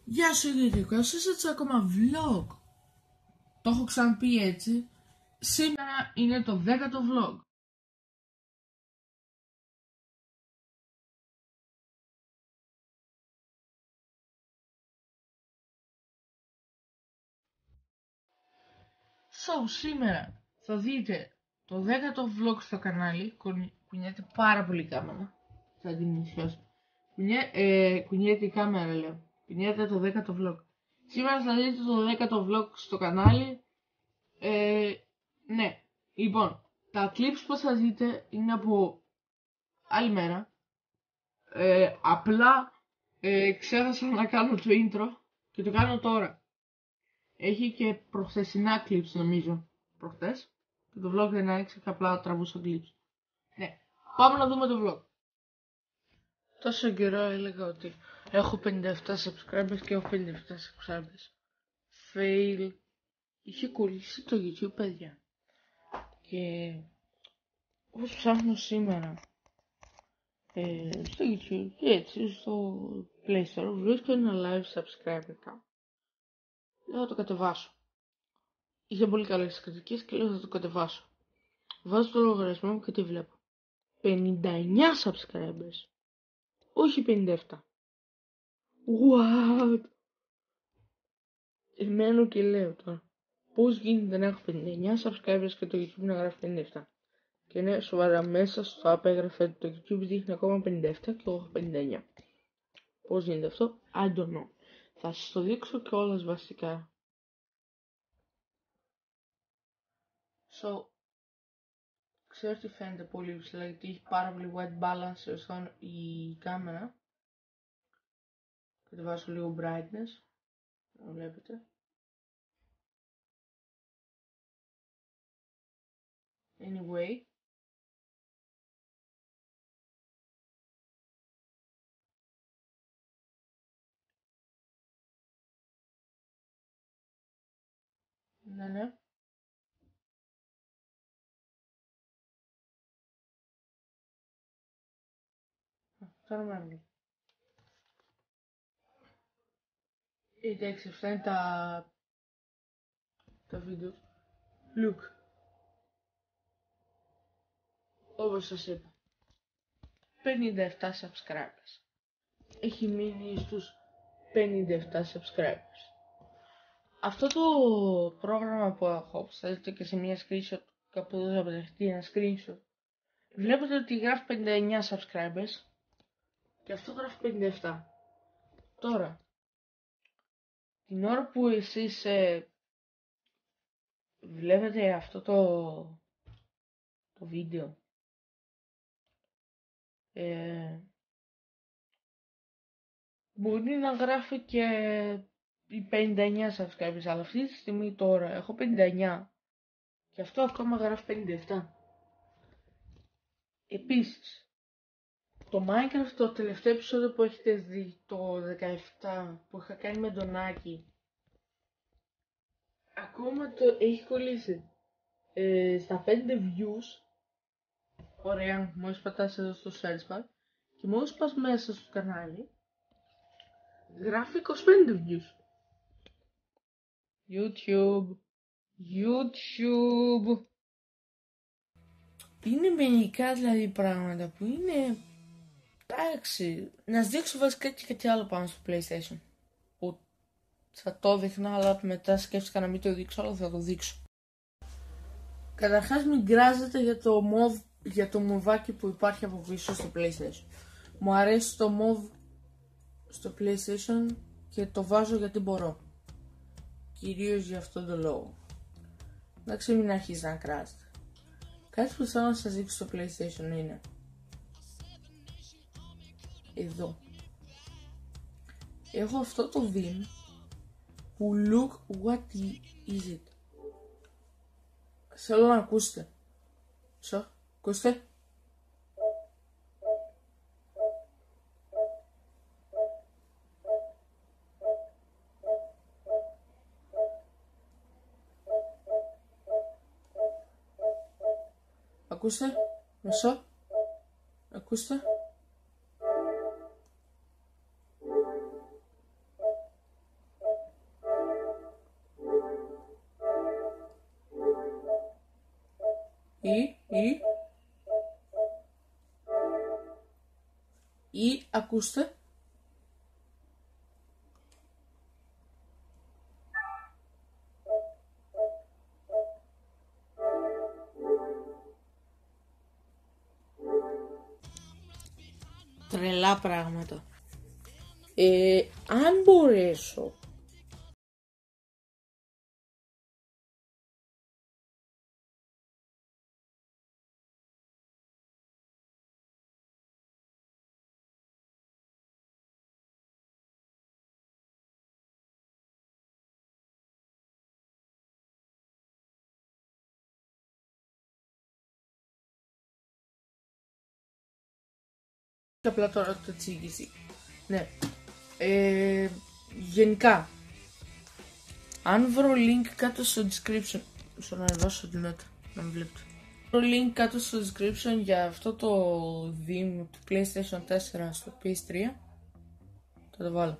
Γεια σου Γερίκο, είσαι ακόμα vlog. Το έχω ξαναπεί έτσι. Σήμερα είναι το 10ο vlog. Σήμερα θα δείτε το 10ο vlog στο κανάλι. Κουνιέται πάρα πολύ η κάμερα. Θα την ισιώσω. Κουνιέται η κάμερα λέω. Κουνιέται το 10ο vlog. Σήμερα θα δείτε το 10ο vlog στο κανάλι. Ναι. Λοιπόν, τα clips που θα δείτε είναι από άλλη μέρα. Απλά ξέχασα να κάνω το intro και το κάνω τώρα. Έχει και προχθεσινά clips νομίζω. Προχθές. Και το vlog δεν άνοιξε και απλά τραβούσα clips. Ναι. Πάμε να δούμε το vlog. Τόσο καιρό έλεγα ότι έχω 57 subscribers και έχω 57 subscribers. Fail. Είχε κολλήσει το YouTube παιδιά. Και όπως ψάχνω σήμερα στο YouTube και έτσι στο Play Store βρίσκω ένα live subscriber account. Λέω να το κατεβάσω. Είχε πολύ καλές κριτικές και λέω θα το κατεβάσω. Βάζω το λογαριασμό μου και τι βλέπω. 59 subscribers. Όχι 57. What? Μένω και λέω τώρα. Πώς γίνεται να έχω 59 subscribers και το YouTube να γράφει 57. Και ναι, σοβαρά μέσα στο app έγραφε το YouTube δείχνει ακόμα 57 και εγώ έχω 59. Πώς γίνεται αυτό? I don't know. Θα σας το δείξω κιόλας βασικά. So, ξέρω ότι φαίνεται πολύ ψηλά γιατί έχει πάρα πολύ white balance η κάμερα. Κατεβάσω λίγο brightness. Το βλέπετε. Anyway. Ναι. Τώρα μένω. Εντάξει, αυτά είναι τα βίντεο. Look. Όπως σας είπα. 57 subscribers. Έχει μείνει στους 57 subscribers. Αυτό το πρόγραμμα που έχω, θα δείτε και σε μια screenshot, κάπου εδώ θα πεταχτεί ένα screenshot. Βλέπετε ότι γράφει 59 subscribers και αυτό γράφει 57. Τώρα, την ώρα που εσείς βλέπετε αυτό το βίντεο, μπορεί να γράφει και οι 59 subscribers, αλλά αυτή τη στιγμή τώρα έχω 59 και αυτό ακόμα γράφει 57. Επίσης, το Minecraft το τελευταίο επεισόδιο που έχετε δει, το 17 που είχα κάνει με τον Άκη, ακόμα το έχει κολλήσει στα 5 views. Ωραία, μόλις πατάς εδώ στο search bar και μόλις πας μέσα στο κανάλι γράφει 25 views. YouTube. Είναι μερικά δηλαδή πράγματα που είναι εντάξει. Να σας δείξω βασικά και κάτι άλλο πάνω στο PlayStation που θα το δείχνα, αλλά μετά σκέφτηκα να μην το δείξω, αλλά θα το δείξω. Καταρχάς μην κράζετε για το μοβάκι που υπάρχει από πίσω στο PlayStation. Μου αρέσει το mov στο PlayStation και το βάζω γιατί μπορώ. Κυρίως για αυτόν τον λόγο. Εντάξει, μην αρχίσει να κράζετε. Κάτι που θέλω να σας δείξω στο PlayStation είναι εδώ. Έχω αυτό το Vim που look what is it. Θέλω να ακούσετε. Ακούστε. Ακούστε. Μισό. Ακούστε. ή ακούστε. Τρελά πράγματα. Αν μπορέσω και απλά τώρα το τσίγιζι. Ναι. Γενικά, αν βρω link κάτω στο description, στο να δώσω την νότα, να μην βλέπετε. Βρω link κάτω στο description για αυτό το Vim του PlayStation 4 στο PS3, θα το βάλω.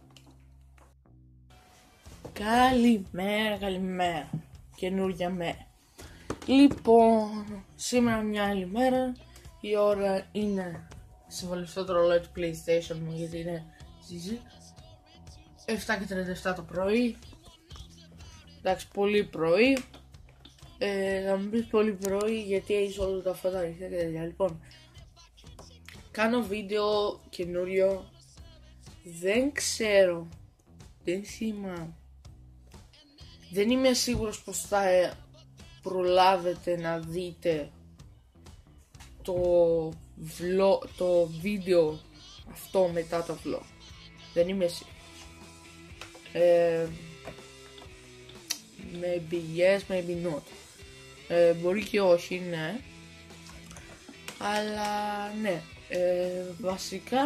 Καλημέρα, καινούργια μέρα. Λοιπόν, σήμερα μια άλλη μέρα, η ώρα είναι, συμβολιστώ το ρολόι του PlayStation μου γιατί είναι ζύζι, 7:37 το πρωί. Εντάξει, πολύ πρωί. Θα μου πεις πολύ πρωί γιατί έχεις όλα τα φώτα ανοιχτά και τέτοια. Λοιπόν, κάνω βίντεο καινούριο. Δεν ξέρω, δεν θυμάμαι, δεν είμαι σίγουρος πως θα προλάβετε να δείτε το βίντεο αυτό μετά το vlog. Δεν είμαι σίγουρος. Maybe yes, maybe not. Μπορεί και όχι, ναι. Αλλά ναι. Βασικά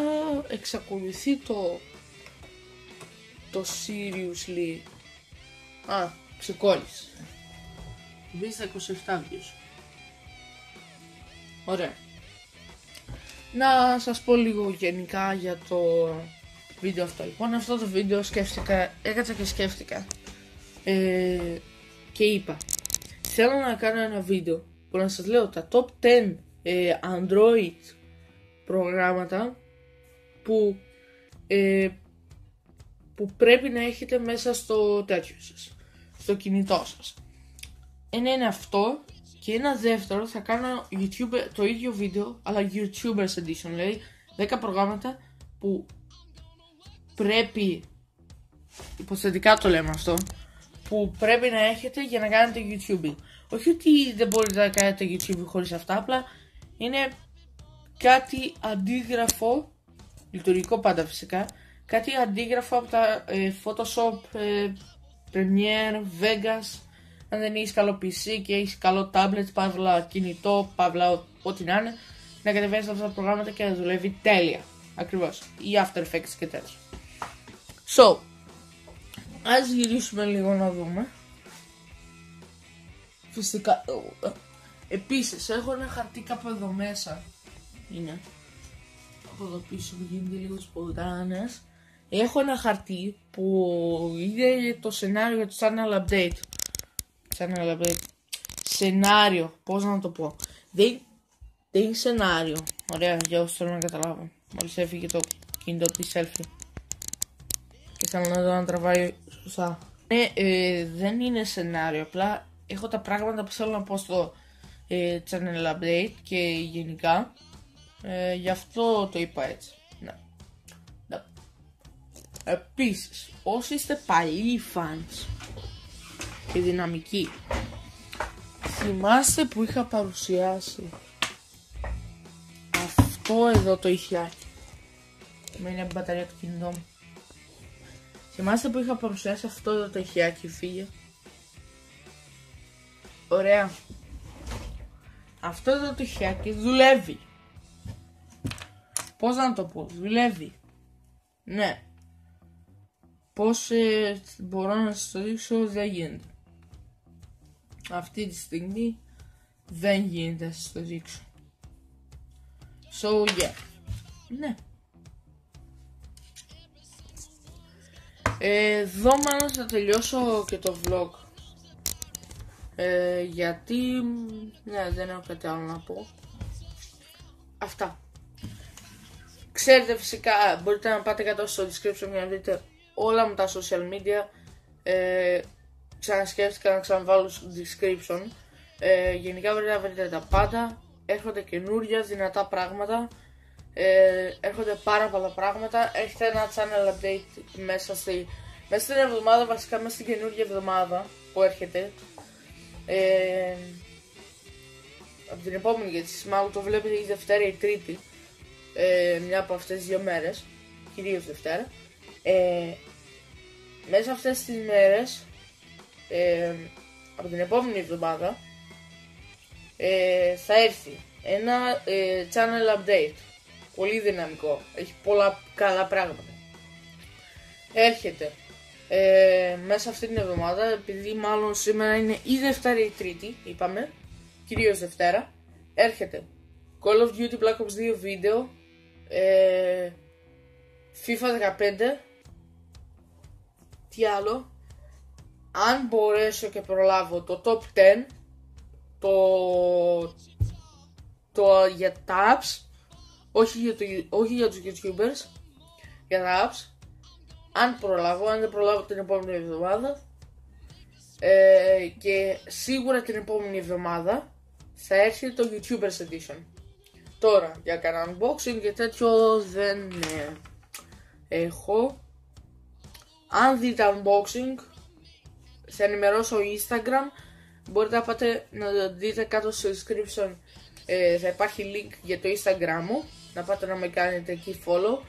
εξακολουθεί το seriously. Ξεκόλλησε. Μπει στα 27 views. Ωραία. Να σας πω λίγο γενικά για το βίντεο αυτό. Λοιπόν, αυτό το βίντεο έκατσα και σκέφτηκα και είπα, θέλω να κάνω ένα βίντεο που να σας λέω τα top 10 Android προγράμματα που πρέπει να έχετε μέσα στο τέτοιο σας, στο κινητό σας. Ένα είναι αυτό και ένα δεύτερο θα κάνω YouTube, το ίδιο βίντεο αλλά YouTubers edition, δηλαδή 10 προγράμματα που πρέπει, υποθετικά το λέμε αυτό, που πρέπει να έχετε για να κάνετε YouTube. Όχι ότι δεν μπορείτε να κάνετε YouTube χωρίς αυτά, απλά είναι κάτι αντίγραφο, λειτουργικό πάντα φυσικά, κάτι αντίγραφο από τα Photoshop, Premiere, Vegas. Αν δεν έχεις καλό PC και έχεις καλό tablet, παύλα κινητό, παύλα ό,τι να είναι, να κατεβαίνεις αυτά τα προγράμματα και να δουλεύει τέλεια. Ακριβώς. Ή After Effects και τέτοια. So, ας γυρίσουμε λίγο να δούμε. Φυσικά, επίσης έχω ένα χαρτί κάπου εδώ μέσα. Είναι από εδώ πίσω που γίνεται λίγο τις ποδητάνες. Έχω ένα χαρτί που είναι το σενάριο για το channel update. Σενάριο, πώς να το πω. Δεν είναι σενάριο. Ωραία, για όσους θέλουν να καταλάβουν. Μόλις έφυγε το κινητό της selfie και θέλω να δω να τραβάει σωστά. Δεν είναι σενάριο, απλά έχω τα πράγματα που θέλω να πω στο channel update και γενικά. Γι' αυτό το είπα έτσι. Ναι. Επίσης, όσοι είστε παλιοί fans και δυναμικοί, θυμάστε που είχα παρουσιάσει αυτό εδώ το ηχιάκι. Είναι η μπαταρία του κινητού μου. Θυμάστε που είχα παρουσιάσει αυτό εδώ το ηχιάκι, φύγε. Ωραία. Αυτό εδώ το ηχιάκι δουλεύει. Πώς να το πω, δουλεύει. Ναι. Πώς μπορώ να σας το δείξω, δεν γίνεται. Αυτή τη στιγμή δεν γίνεται να σας το δείξω. So yeah. Ναι. Εδώ μάλλον θα τελειώσω και το vlog. Γιατί, ναι, δεν έχω κάτι άλλο να πω. Αυτά. Ξέρετε φυσικά, μπορείτε να πάτε κάτω στο description για να δείτε όλα μου τα social media. Ξανασκέφτηκα να ξαναβάλω στο description. Γενικά μπορείτε να βρείτε τα πάντα. Έρχονται καινούρια δυνατά πράγματα. Έρχονται πάρα πολλά πράγματα. Έχετε ένα channel update μέσα στην εβδομάδα, βασικά μέσα στην καινούργια εβδομάδα που έρχεται. Από την επόμενη, γιατί μάλλον το βλέπετε η Δευτέρα ή η Τρίτη, μια από αυτές τις δύο μέρες, κυρίως Δευτέρα. Μέσα αυτές τις μέρες, από την επόμενη εβδομάδα, θα έρθει ένα channel update, πολύ δυναμικό, έχει πολλά καλά πράγματα. Έρχεται μέσα αυτή την εβδομάδα, επειδή μάλλον σήμερα είναι η Δευτέρα ή η Τρίτη, είπαμε, κυρίως Δευτέρα, έρχεται Call of Duty Black Ops 2 βίντεο, FIFA 15, τι άλλο, αν μπορέσω και προλάβω το Top 10, το για τα apps, όχι για τους YouTubers, για τα apps, αν προλάβω, αν δεν προλάβω την επόμενη εβδομάδα, και σίγουρα την επόμενη εβδομάδα θα έρθει το YouTubers Edition. Τώρα για κανένα unboxing και τέτοιο δεν έχω. Αν δείτε unboxing θα ενημερώσω Instagram, μπορείτε να πάτε να δείτε κάτω στο description, θα υπάρχει link για το Instagram μου, να πάτε να με κάνετε εκεί follow.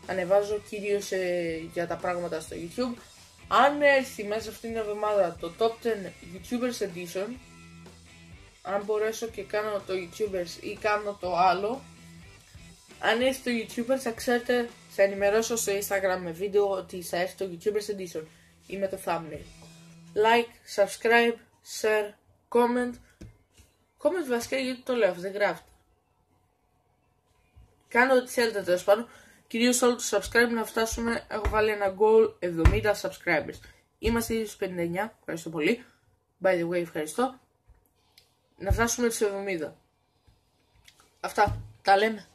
Ανεβάζω κυρίως για τα πράγματα στο YouTube. Αν έρθει μέσα αυτήν την εβδομάδα το Top 10 YouTubers Edition, αν μπορέσω και κάνω το YouTubers ή κάνω το άλλο, αν έρθει το YouTubers θα ξέρετε, θα ενημερώσω στο Instagram με βίντεο ότι θα έρθει το YouTubers Edition ή με το thumbnail. Like, subscribe, share, comment. Comment βασικά, γιατί το λέω, δεν γράφετε. Κάνω ό,τι θέλετε τέλος πάντων. Κυρίως όλο το subscribe να φτάσουμε, έχω βάλει ένα goal 70 subscribers. Είμαστε ήδη στους 59, ευχαριστώ πολύ. By the way, ευχαριστώ. Να φτάσουμε στους 70. Αυτά, τα λέμε.